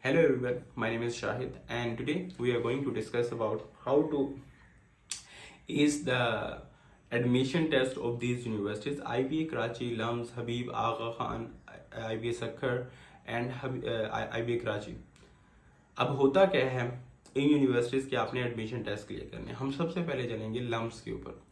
Hello everyone, my name is Shahid and today we are going to discuss about how to is the admission test of these universities IBA Karachi, LUMS, Habib, Agha Khan, IBA Sakhar and IBA Karachi। अब होता क्या है इन universities के आपने admission test clear करने हम सबसे पहले चलेंगे लम्स के ऊपर।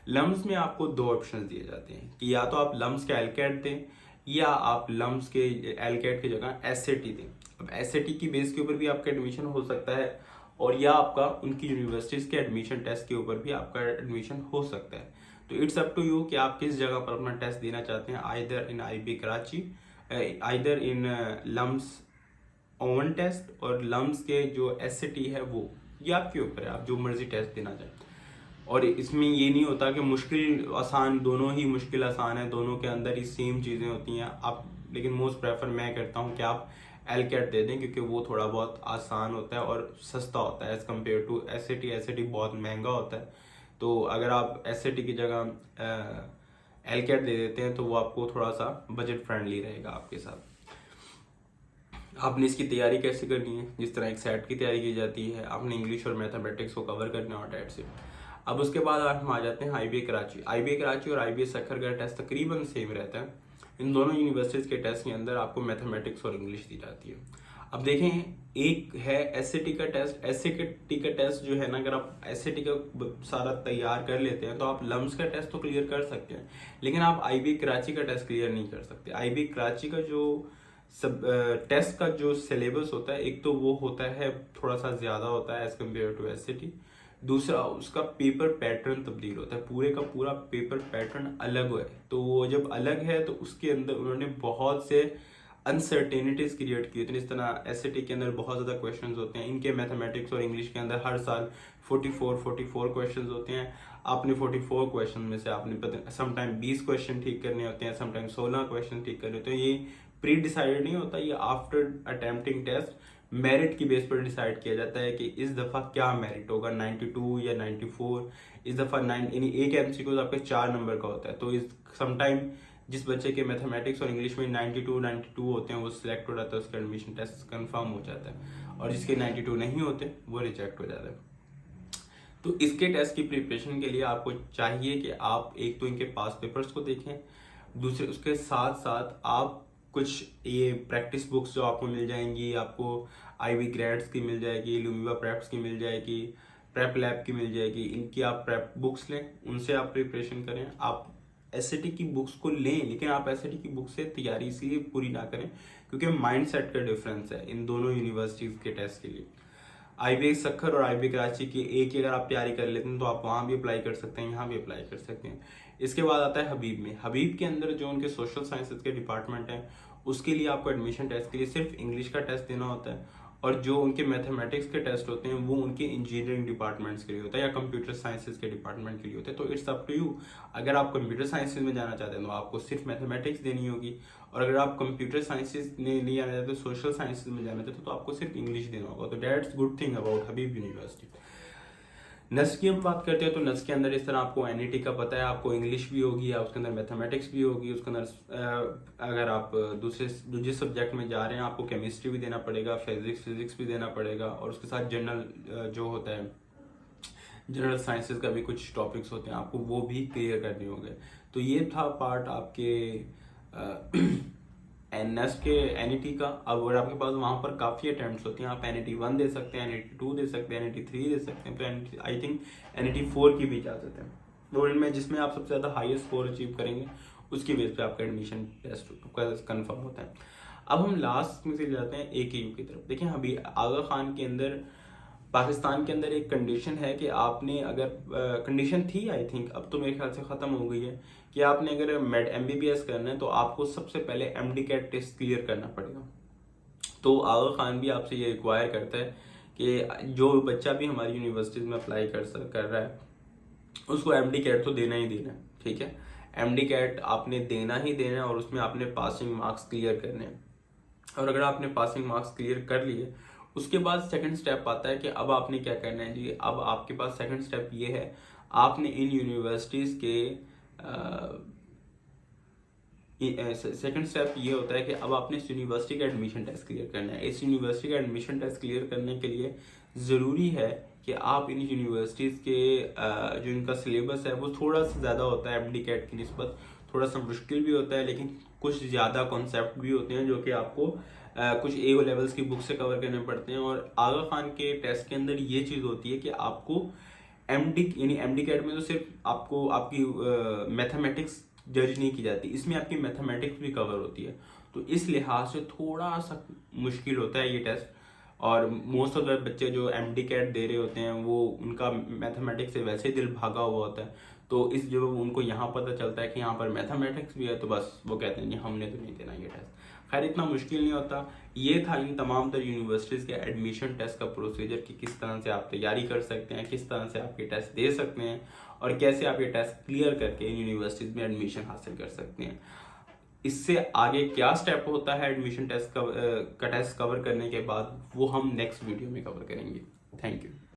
लम्स में आपको दो ऑप्शन दिए जाते हैं कि या तो आप लम्स का एलकेट दें या आप लम्स के एलकेट की जगह एसएटी दें। अब एसएटी की बेस के ऊपर भी आपका एडमिशन हो सकता है और या आपका उनकी यूनिवर्सिटीज़ के एडमिशन टेस्ट के ऊपर भी आपका एडमिशन हो सकता है। तो इट्स अप टू यू कि आप किस जगह पर अपना टेस्ट देना चाहते हैं, either in IB Karachi, either in LUMS own test और लम्स के जो एसएटी है वो, ये आपके ऊपर है, आप जो मर्जी टेस्ट देना चाहें। और इसमें ये नहीं होता कि मुश्किल आसान, दोनों ही मुश्किल आसान है, दोनों के अंदर ही सेम चीज़ें होती हैं आप, लेकिन मोस्ट प्रेफर मैं करता हूँ कि आप एलकेट दे दें क्योंकि वो थोड़ा बहुत आसान होता है और सस्ता होता है as compare to SAT. SAT बहुत महंगा होता है, तो अगर आप एसएटी की जगह एलकेट दे देते हैं तो वो आपको थोड़ा सा बजट फ्रेंडली रहेगा आपके साथ। आपने इसकी तैयारी कैसे करनी है, जिस तरह एक सेट की तैयारी की जाती है, आपने इंग्लिश और मैथमेटिक्स को कवर करना है और डेट से। अब उसके बाद हम आ जाते हैं IBA कराची। IBA कराची और IBA सखर का टेस्ट तकरीबन सेम रहता है। इन दोनों यूनिवर्सिटीज़ के टेस्ट के अंदर आपको मैथमेटिक्स और इंग्लिश दी जाती है। अब देखें, एक है एसएटी का टेस्ट। एसएटी का टेस्ट जो है ना, अगर आप एसएटी का सारा तैयार कर लेते हैं तो आप लम्स का टेस्ट तो क्लियर कर सकते हैं, लेकिन आप IBA कराची का टेस्ट क्लियर नहीं कर सकते। IBA कराची का जो सब टेस्ट का जो सिलेबस होता है, एक तो वो होता है थोड़ा सा ज़्यादा होता है एज कम्पेयर टू एसएटी। दूसरा, उसका पेपर पैटर्न तब्दील होता है, पूरे का पूरा पेपर पैटर्न अलग है। तो वो जब अलग है तो उसके अंदर उन्होंने बहुत से अनसर्टेनिटीज क्रिएट की होती हैं। इस तरह एसएटी के अंदर बहुत ज़्यादा क्वेश्चंस होते हैं, इनके मैथमेटिक्स और इंग्लिश के अंदर हर साल 44 क्वेश्चंस होते हैं। आपने 44 क्वेश्चन में से आपने समटाइम 20 क्वेश्चन ठीक करने होते हैं, समटाइम 16 क्वेश्चन ठीक करने होते हैं। ये प्री डिसाइडेड नहीं होता, ये आफ्टर अटेम्प्टिंग टेस्ट मेरिट की बेस पर डिसाइड किया जाता है कि इस दफ़ा क्या मेरिट होगा, 92 या 94। इस दफ़ा 9, यानी एक MCQ आपके 4 नंबर का होता है। तो इस समटाइम जिस बच्चे के मैथमेटिक्स और इंग्लिश में 92 होते हैं वो सिलेक्ट हो जाता है, उसका एडमिशन टेस्ट कंफर्म हो जाता है, और जिसके 92 नहीं होते वो रिजेक्ट हो जाता है। तो इसके टेस्ट की प्रिपरेशन के लिए आपको चाहिए कि आप एक तो इनके पास पेपर्स को देखें, दूसरे उसके साथ साथ आप कुछ ये प्रैक्टिस बुक्स जो आपको मिल जाएंगी, आपको IB ग्रेड्स की मिल जाएगी, लुमिवा प्रेप्स की मिल जाएगी, प्रेप लैब की मिल जाएगी, इनकी आप प्रेप बुक्स लें, उनसे आप प्रिपरेशन करें। आप एसएटी की बुक्स को लें, लेकिन आप एसएटी की बुक से तैयारी इसलिए पूरी ना करें क्योंकि माइंड सेट का डिफरेंस है इन दोनों यूनिवर्सिटीज़ के टेस्ट के लिए। IBA सखर और IBA कराची की एक ही अगर आप तैयारी कर लेते हैं तो आप वहाँ भी अप्लाई कर सकते हैं, यहाँ भी अप्लाई कर सकते हैं। इसके बाद आता है हबीब में। हबीब के अंदर जो उनके सोशल साइंसेज के डिपार्टमेंट है, उसके लिए आपको एडमिशन टेस्ट के लिए सिर्फ इंग्लिश का टेस्ट देना होता है, और जो उनके मैथमेटिक्स के टेस्ट होते हैं वो उनके इंजीनियरिंग डिपार्टमेंट्स के लिए होता है या कंप्यूटर साइंसेज के डिपार्टमेंट के लिए होता है। तो इट्स अप टू यू, अगर आप कंप्यूटर साइंसेज में जाना चाहते हैं तो आपको सिर्फ मैथमेटिक्स देनी होगी, और अगर आप कंप्यूटर साइंसेज नहीं जाना चाहते, सोशल साइंसेज में जाना चाहते तो आपको सिर्फ इंग्लिश देना होगा। तो that's good thing about Habib university. NUST की हम बात करते हैं तो नस्ट के अंदर इस तरह आपको एनईटी का पता है, आपको इंग्लिश भी होगी या उसके अंदर मैथमेटिक्स भी होगी, उसके अंदर अगर आप दूसरे सब्जेक्ट में जा रहे हैं आपको केमिस्ट्री भी देना पड़ेगा, फिजिक्स भी देना पड़ेगा, और उसके साथ जनरल जो होता है जनरल साइंसेज का भी कुछ टॉपिक्स होते हैं, आपको वो भी क्लियर करने होंगे। तो ये था पार्ट आपके एनएस के एनईटी का। अब अगर आपके पास वहाँ पर काफ़ी अटेम्प्ट्स होती हैं, आप NET 1 दे सकते हैं, NET 2 दे सकते हैं, NET 3 दे सकते हैं, तो आई थिंक NET 4 की भी इजाज़त है। तो इनमें जिसमें आप सबसे ज़्यादा हाईएस्ट स्कोर अचीव करेंगे उसकी बेस पे आपका एडमिशन टेस्ट का कंफर्म होता है। अब हम लास्ट में से जाते हैं AKU की तरफ। देखिए, अभी आगा खान के अंदर पाकिस्तान के अंदर एक कंडीशन है कि आपने अगर कंडीशन थी, आई थिंक अब तो मेरे ख्याल से ख़त्म हो गई है, कि आपने अगर MBBS करना है तो आपको सबसे पहले MD कैट टेस्ट क्लियर करना पड़ेगा। तो आगा खान भी आपसे ये रिक्वायर करता है कि जो बच्चा भी हमारी यूनिवर्सिटीज़ में अप्लाई कर रहा है उसको MD कैट तो देना ही देना है, ठीक है। MD कैट आपने देना ही देना है और उसमें आपने पासिंग मार्क्स क्लियर करने हैं, और अगर आपने पासिंग मार्क्स क्लियर कर लिए उसके बाद सेकंड स्टेप आता है कि अब आपने क्या करना है जी। अब आपके पास सेकंड स्टेप ये है, आपने इन यूनिवर्सिटीज़ के सेकंड स्टेप ये होता है कि अब आपने इस यूनिवर्सिटी का एडमिशन टेस्ट क्लियर करना है। इस यूनिवर्सिटी का एडमिशन टेस्ट क्लियर करने के लिए ज़रूरी है कि आप इन यूनिवर्सिटीज़ के जो इनका सिलेबस है वो थोड़ा सा ज़्यादा होता है एमडी कैट की निस्बत, थोड़ा सा मुश्किल भी होता है, लेकिन कुछ ज़्यादा कॉन्सेप्ट भी होते हैं जो कि आपको कुछ ए ओ लेवल्स की बुक से कवर करने पड़ते हैं। और आगा खान के टेस्ट के अंदर ये चीज़ होती है कि आपको एमडी यानी एमडी कैट में तो सिर्फ आपको आपकी मैथमेटिक्स जज नहीं की जाती, इसमें आपकी मैथमेटिक्स भी कवर होती है। तो इस लिहाज से थोड़ा सा मुश्किल होता है ये टेस्ट। और मोस्ट ऑफ द बच्चे जो एमडी कैट दे रहे होते हैं वो उनका मैथमेटिक्स से वैसे ही दिल भागा हुआ होता है, तो इस जब उनको यहाँ पता चलता है कि यहाँ पर मैथमेटिक्स भी है तो बस वो कहते हैं नहीं हमने तो नहीं देना ये टेस्ट। खैर इतना मुश्किल नहीं होता। ये था इन तमाम तर यूनिवर्सिटीज़ के एडमिशन टेस्ट का प्रोसीजर कि किस तरह से आप तैयारी कर सकते हैं, किस तरह से आप ये टेस्ट दे सकते हैं और कैसे आप ये टेस्ट क्लियर करके इन यूनिवर्सिटीज़ में एडमिशन हासिल कर सकते हैं। इससे आगे क्या स्टेप होता है एडमिशन टेस्ट का टेस्ट कवर करने के बाद वो हम नेक्स्ट वीडियो में कवर करेंगे। Thank you.